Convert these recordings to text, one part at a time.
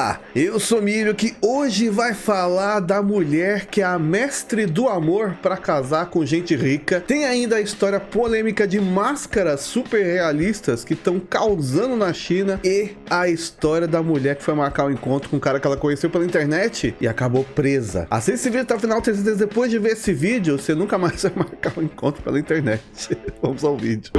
Olá, eu sou Milho que hoje vai falar da mulher que é a mestre do amor para casar com gente rica. Tem ainda a história polêmica de máscaras super realistas que estão causando na China e a história da mulher que foi marcar um encontro com um cara que ela conheceu pela internet e acabou presa. Assista esse vídeo até o final, 3 dias depois de ver esse vídeo, você nunca mais vai marcar um encontro pela internet. Vamos ao vídeo.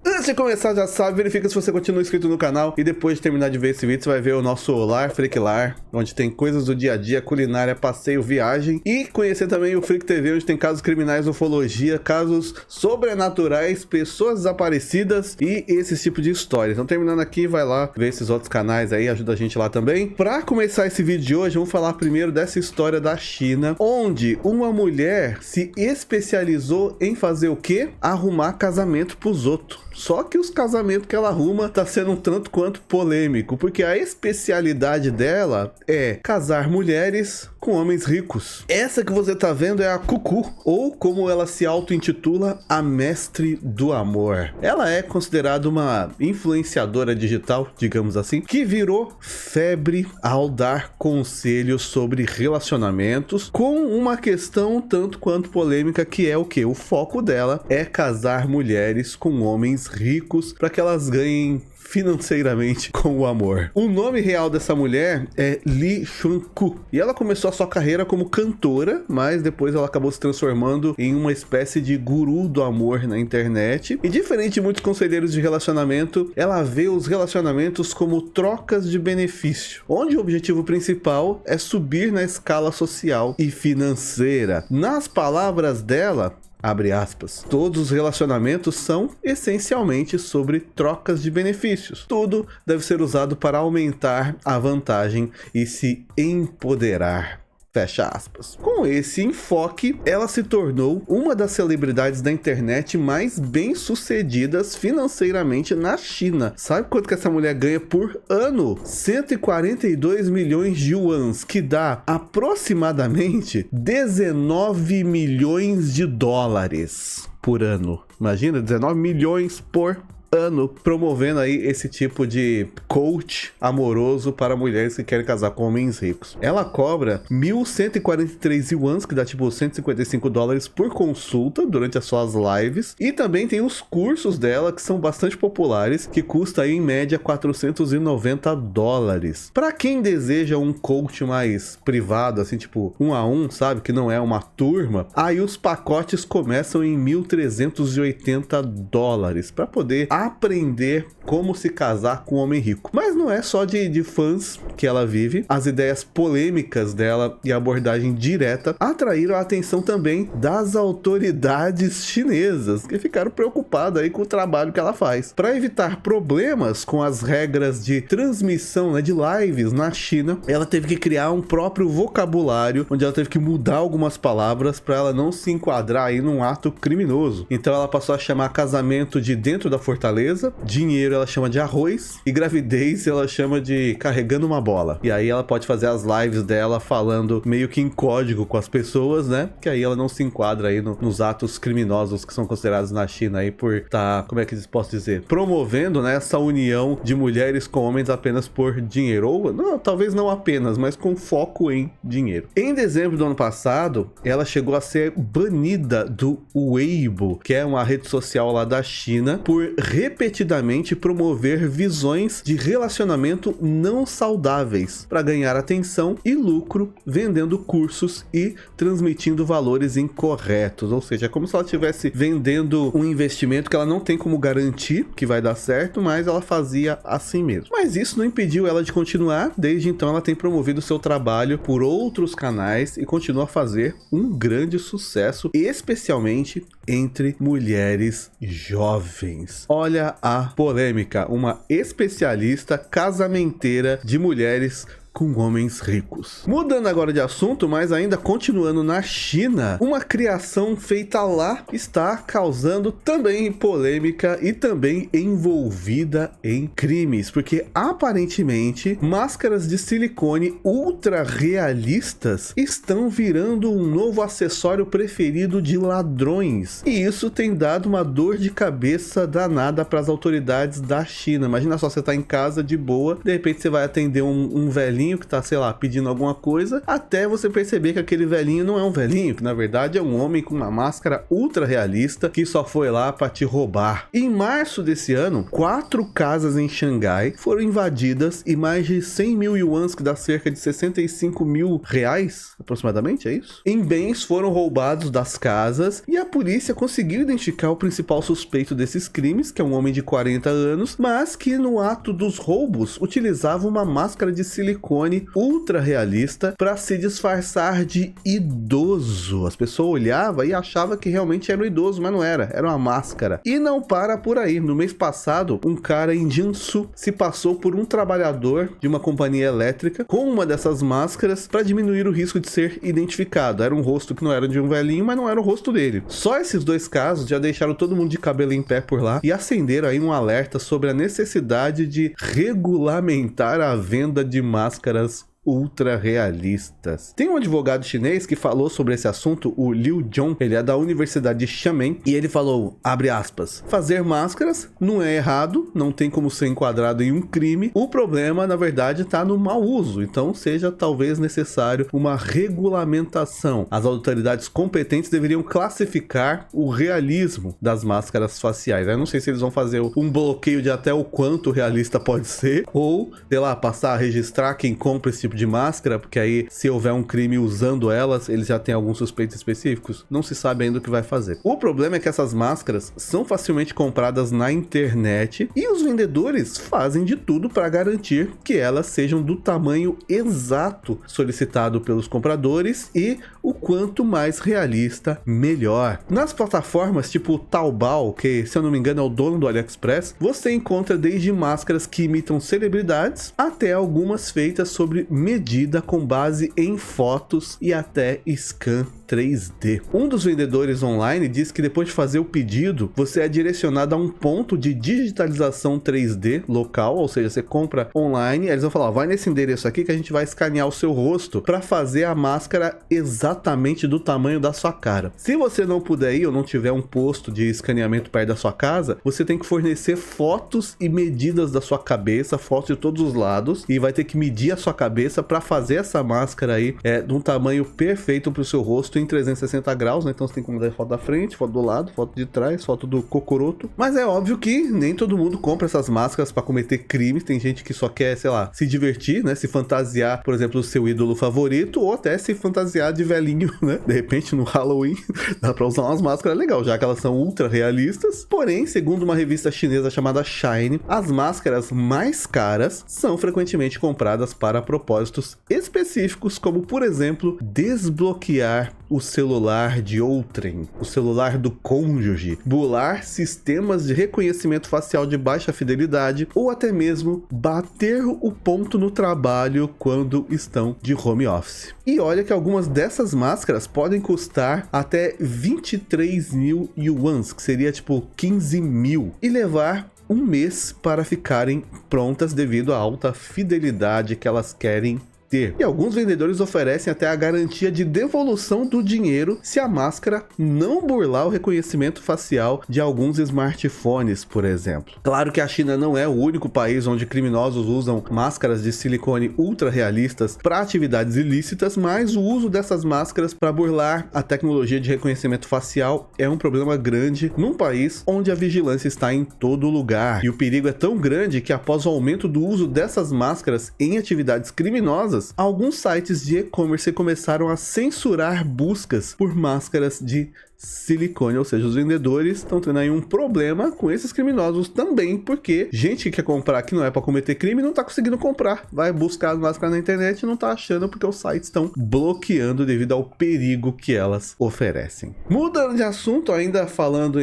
Antes de começar, já sabe, verifica se você continua inscrito no canal e depois de terminar de ver esse vídeo, você vai ver o nosso Lar Freak Lar, onde tem coisas do dia a dia, culinária, passeio, viagem, e conhecer também o Freak TV, onde tem casos criminais, ufologia, casos sobrenaturais, pessoas desaparecidas e esse tipo de histórias. Então, terminando aqui, vai lá ver esses outros canais aí, ajuda a gente lá também. Pra começar esse vídeo de hoje, vamos falar primeiro dessa história da China, onde uma mulher se especializou em fazer o quê? Arrumar casamento pros outros. Só que os casamentos que ela arruma tá sendo um tanto quanto polêmico, porque a especialidade dela é casar mulheres com homens ricos. Essa que você tá vendo é a Cucu, ou como ela se auto-intitula, a mestre do amor. Ela é considerada uma influenciadora digital, digamos assim, que virou febre ao dar conselhos sobre relacionamentos, com uma questão tanto quanto polêmica, que é o que? O foco dela é casar mulheres com homens ricos para que elas ganhem financeiramente com o amor. O nome real dessa mulher é Li Shunku e ela começou a sua carreira como cantora, mas depois ela acabou se transformando em uma espécie de guru do amor na internet. E diferente de muitos conselheiros de relacionamento, ela vê os relacionamentos como trocas de benefício, onde o objetivo principal é subir na escala social e financeira. Nas palavras dela, abre aspas, todos os relacionamentos são essencialmente sobre trocas de benefícios. Tudo deve ser usado para aumentar a vantagem e se empoderar. Fecha aspas. Com esse enfoque, ela se tornou uma das celebridades da internet mais bem-sucedidas financeiramente na China. Sabe quanto que essa mulher ganha por ano? 142 milhões de yuans, que dá aproximadamente 19 milhões de dólares por ano. Imagina, 19 milhões por ano, promovendo aí esse tipo de coach amoroso para mulheres que querem casar com homens ricos. Ela cobra 1.143 yuans, que dá tipo 155 dólares por consulta durante as suas lives, e também tem os cursos dela que são bastante populares, que custa aí em média 490 dólares. Para quem deseja um coach mais privado, assim, tipo 1 a 1, sabe, que não é uma turma, aí os pacotes começam em 1.380 dólares para poder aprender como se casar com um homem rico. Mas não é só de fãs que ela vive. As ideias polêmicas dela e a abordagem direta atraíram a atenção também das autoridades chinesas, que ficaram preocupadas aí com o trabalho que ela faz. Para evitar problemas com as regras de transmissão, né, de lives na China, ela teve que criar um próprio vocabulário, onde ela teve que mudar algumas palavras para ela não se enquadrar aí num ato criminoso. Então ela passou a chamar casamento de dentro da fortaleza, dinheiro ela chama de arroz e gravidez ela chama de carregando uma bola. E aí ela pode fazer as lives dela falando meio que em código com as pessoas, né? Que aí ela não se enquadra aí nos atos criminosos que são considerados na China aí por estar, como é que posso dizer, promovendo, né, essa união de mulheres com homens apenas por dinheiro. Ou não, talvez não apenas, mas com foco em dinheiro. Em dezembro do ano passado, ela chegou a ser banida do Weibo, que é uma rede social lá da China, por repetidamente promover visões de relacionamento não saudáveis para ganhar atenção e lucro, vendendo cursos e transmitindo valores incorretos. Ou seja, é como se ela estivesse vendendo um investimento que ela não tem como garantir que vai dar certo, mas ela fazia assim mesmo. Mas isso não impediu ela de continuar. Desde então ela tem promovido seu trabalho por outros canais e continua a fazer um grande sucesso, especialmente entre mulheres jovens. Olha a polêmica, uma especialista casamenteira de mulheres com homens ricos. Mudando agora de assunto, mas ainda continuando na China, uma criação feita lá está causando também polêmica e também envolvida em crimes, porque aparentemente máscaras de silicone ultra realistas estão virando um novo acessório preferido de ladrões, e isso tem dado uma dor de cabeça danada para as autoridades da China. Imagina só, você tá em casa de boa, de repente você vai atender um velhinho que tá, sei lá, pedindo alguma coisa, até você perceber que aquele velhinho não é um velhinho, que na verdade é um homem com uma máscara ultra realista que só foi lá para te roubar. Em março desse ano, 4 casas em Xangai foram invadidas e mais de 100 mil yuans, que dá cerca de 65 mil reais, aproximadamente, é isso? Em bens foram roubados das casas, e a polícia conseguiu identificar o principal suspeito desses crimes, que é um homem de 40 anos, mas que no ato dos roubos utilizava uma máscara de silicone ultra realista para se disfarçar de idoso. As pessoas olhavam e achavam que realmente era um idoso, mas não era, era uma máscara. E não para por aí. No mês passado, um cara em Jiangsu se passou por um trabalhador de uma companhia elétrica com uma dessas máscaras para diminuir o risco de ser identificado. Era um rosto que não era de um velhinho, mas não era o rosto dele. Só esses 2 casos já deixaram todo mundo de cabelo em pé por lá e acenderam aí um alerta sobre a necessidade de regulamentar a venda de máscaras ultra realistas. Tem um advogado chinês que falou sobre esse assunto, o Liu Zhong. Ele é da Universidade de Xiamen e ele falou, abre aspas, fazer máscaras não é errado, não tem como ser enquadrado em um crime, o problema na verdade está no mau uso, então seja talvez necessário uma regulamentação. As autoridades competentes deveriam classificar o realismo das máscaras faciais. Eu não sei se eles vão fazer um bloqueio de até o quanto realista pode ser, ou, sei lá, passar a registrar quem compra esse tipo de máscara, porque aí se houver um crime usando elas, eles já têm alguns suspeitos específicos. Não se sabe ainda o que vai fazer. O problema é que essas máscaras são facilmente compradas na internet e os vendedores fazem de tudo para garantir que elas sejam do tamanho exato solicitado pelos compradores e o quanto mais realista, melhor. Nas plataformas tipo Taobao, que se eu não me engano é o dono do AliExpress, você encontra desde máscaras que imitam celebridades até algumas feitas sobre medida com base em fotos e até scan 3D. Um dos vendedores online diz que depois de fazer o pedido, você é direcionado a um ponto de digitalização 3D local, ou seja, você compra online, eles vão falar, vai nesse endereço aqui que a gente vai escanear o seu rosto para fazer a máscara exatamente do tamanho da sua cara. Se você não puder ir ou não tiver um posto de escaneamento perto da sua casa, você tem que fornecer fotos e medidas da sua cabeça, fotos de todos os lados, e vai ter que medir a sua cabeça para fazer essa máscara aí de um tamanho perfeito para o seu rosto em 360 graus, né? Então você tem que mandar foto da frente, foto do lado, foto de trás, foto do cocoroto. Mas é óbvio que nem todo mundo compra essas máscaras para cometer crimes. Tem gente que só quer, sei lá, se divertir, né? Se fantasiar, por exemplo, do seu ídolo favorito, ou até se fantasiar de velhinho, né? De repente no Halloween dá para usar umas máscaras legais, já que elas são ultra realistas. Porém, segundo uma revista chinesa chamada Shine, as máscaras mais caras são frequentemente compradas para propósitos específicos, como por exemplo, desbloquear o celular de outrem, o celular do cônjuge, burlar sistemas de reconhecimento facial de baixa fidelidade ou até mesmo bater o ponto no trabalho quando estão de home office. E olha que algumas dessas máscaras podem custar até 23 mil yuans, que seria tipo 15 mil, e levar um mês para ficarem prontas devido à alta fidelidade que elas querem ter. E alguns vendedores oferecem até a garantia de devolução do dinheiro se a máscara não burlar o reconhecimento facial de alguns smartphones, por exemplo. Claro que a China não é o único país onde criminosos usam máscaras de silicone ultra realistas para atividades ilícitas, mas o uso dessas máscaras para burlar a tecnologia de reconhecimento facial é um problema grande num país onde a vigilância está em todo lugar. E o perigo é tão grande que após o aumento do uso dessas máscaras em atividades criminosas, alguns sites de e-commerce começaram a censurar buscas por máscaras de silicone, ou seja, os vendedores estão tendo aí um problema com esses criminosos também, porque gente que quer comprar que não é para cometer crime não tá conseguindo comprar, vai buscar as máscaras na internet e não tá achando porque os sites estão bloqueando devido ao perigo que elas oferecem. Mudando de assunto, ainda falando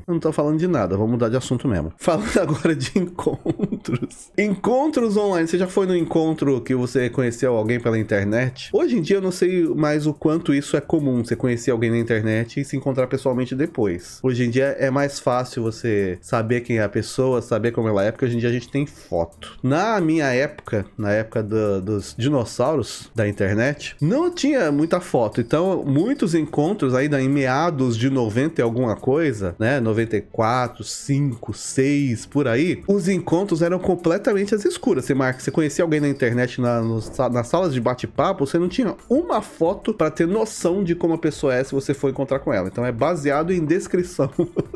não tô falando de nada, vamos mudar de assunto mesmo. Falando agora de encontro. encontros. Encontros online. Você já foi no encontro que você conheceu alguém pela internet? Hoje em dia eu não sei mais o quanto isso é comum, você conhecer alguém na internet e se encontrar pessoalmente depois. Hoje em dia é mais fácil você saber quem é a pessoa, saber como ela é, porque hoje em dia a gente tem foto. Na minha época, na época dos dinossauros da internet, não tinha muita foto. Então, muitos encontros ainda em meados de 90 e alguma coisa, né? 94, 5, 6, por aí, os encontros eram completamente às escuras. Você conhecia alguém na internet nas salas de bate-papo, você não tinha uma foto para ter noção de como a pessoa é se você for encontrar com ela. Então é baseado em descrição,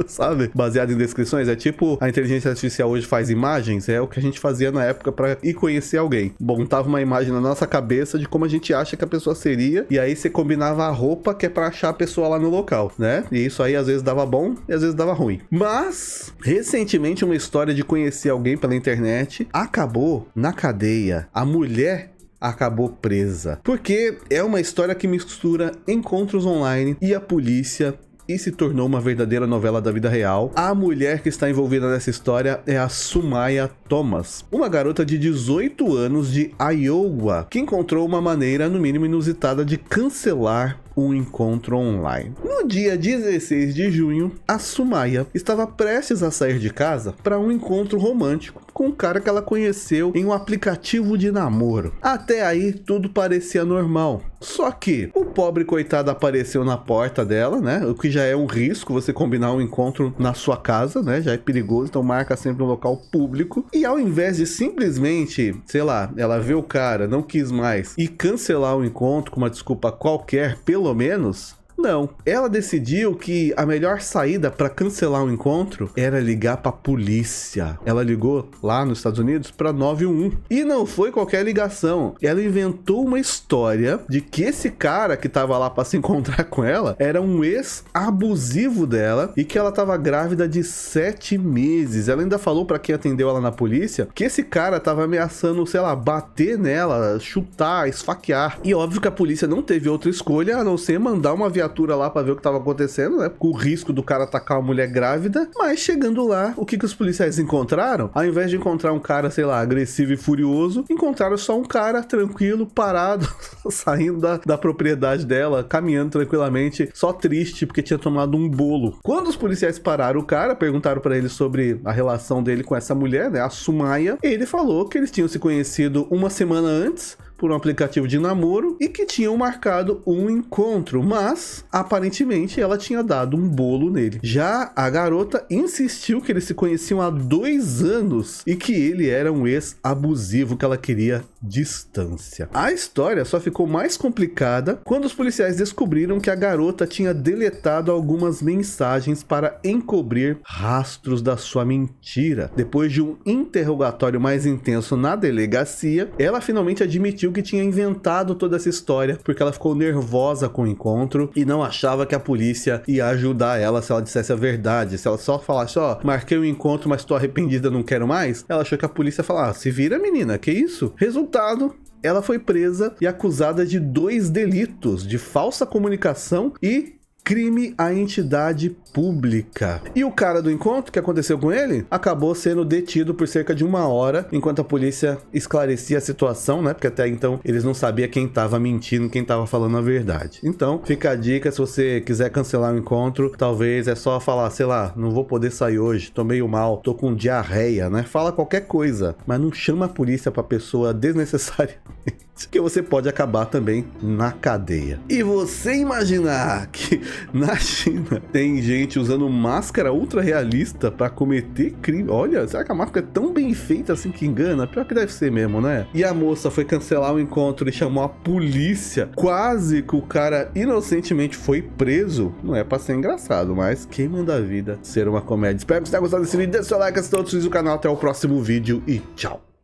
sabe? Baseado em descrições. É tipo a inteligência artificial hoje faz imagens, é o que a gente fazia na época para ir conhecer alguém. Montava uma imagem na nossa cabeça de como a gente acha que a pessoa seria, e aí você combinava a roupa que é para achar a pessoa lá no local, né? E isso aí às vezes dava bom e às vezes dava ruim. Mas, recentemente, uma história de conhecer alguém pela internet acabou na cadeia. A mulher acabou presa. Porque é uma história que mistura encontros online e a polícia e se tornou uma verdadeira novela da vida real. A mulher que está envolvida nessa história é a Sumaya Thomas, uma garota de 18 anos de Iowa, que encontrou uma maneira, no mínimo inusitada, de cancelar um encontro online. No dia 16 de junho, a Sumaya estava prestes a sair de casa para um encontro romântico com um cara que ela conheceu em um aplicativo de namoro. Até aí, tudo parecia normal. Só que o pobre coitado apareceu na porta dela, né? O que já é um risco, você combinar um encontro na sua casa, né? Já é perigoso, então marca sempre um local público. E ao invés de simplesmente, sei lá, ela vê o cara, não quis mais, e cancelar o encontro com uma desculpa qualquer, pelo menos, não. Ela decidiu que a melhor saída para cancelar o encontro era ligar para a polícia. Ela ligou lá nos Estados Unidos para 911. E não foi qualquer ligação. Ela inventou uma história de que esse cara que tava lá para se encontrar com ela era um ex-abusivo dela e que ela tava grávida de 7 meses. Ela ainda falou para quem atendeu ela na polícia que esse cara tava ameaçando, sei lá, bater nela, chutar, esfaquear. E óbvio que a polícia não teve outra escolha a não ser mandar uma viatura lá pra ver o que tava acontecendo, né? Com o risco do cara atacar uma mulher grávida. Mas chegando lá, o que os policiais encontraram? Ao invés de encontrar um cara, sei lá, agressivo e furioso, encontraram só um cara tranquilo, parado, saindo da propriedade dela, caminhando tranquilamente, só triste porque tinha tomado um bolo. Quando os policiais pararam o cara, perguntaram pra ele sobre a relação dele com essa mulher, né? A Sumaya. Ele falou que eles tinham se conhecido uma semana antes por um aplicativo de namoro e que tinham marcado um encontro, mas aparentemente ela tinha dado um bolo nele. Já a garota insistiu que eles se conheciam há 2 anos e que ele era um ex-abusivo, que ela queria distância. A história só ficou mais complicada quando os policiais descobriram que a garota tinha deletado algumas mensagens para encobrir rastros da sua mentira. Depois de um interrogatório mais intenso na delegacia, ela finalmente admitiu que tinha inventado toda essa história porque ela ficou nervosa com o encontro e não achava que a polícia ia ajudar ela se ela dissesse a verdade. Se ela só falasse, ó, marquei o encontro, mas tô arrependida, não quero mais, ela achou que a polícia ia falar, se vira, menina, que isso? Resultado, ela foi presa e acusada de 2 delitos, de falsa comunicação e crime à entidade pública. E o cara do encontro, que aconteceu com ele, acabou sendo detido por cerca de 1 hora, enquanto a polícia esclarecia a situação, né? Porque até então eles não sabiam quem tava mentindo, quem tava falando a verdade. Então, fica a dica, se você quiser cancelar o encontro, talvez é só falar, sei lá, não vou poder sair hoje, tô meio mal, tô com diarreia, né? Fala qualquer coisa, mas não chama a polícia pra pessoa desnecessariamente, que você pode acabar também na cadeia. E você imaginar que na China tem gente usando máscara ultra realista pra cometer crime? Olha, será que a máscara é tão bem feita assim que engana? Pior que deve ser mesmo, né? E a moça foi cancelar o encontro e chamou a polícia. Quase que o cara inocentemente foi preso. Não é pra ser engraçado, mas quem manda a vida ser uma comédia? Espero que você tenha gostado desse vídeo. Deixa o seu like, assista outros vídeos do canal. Até o próximo vídeo e tchau!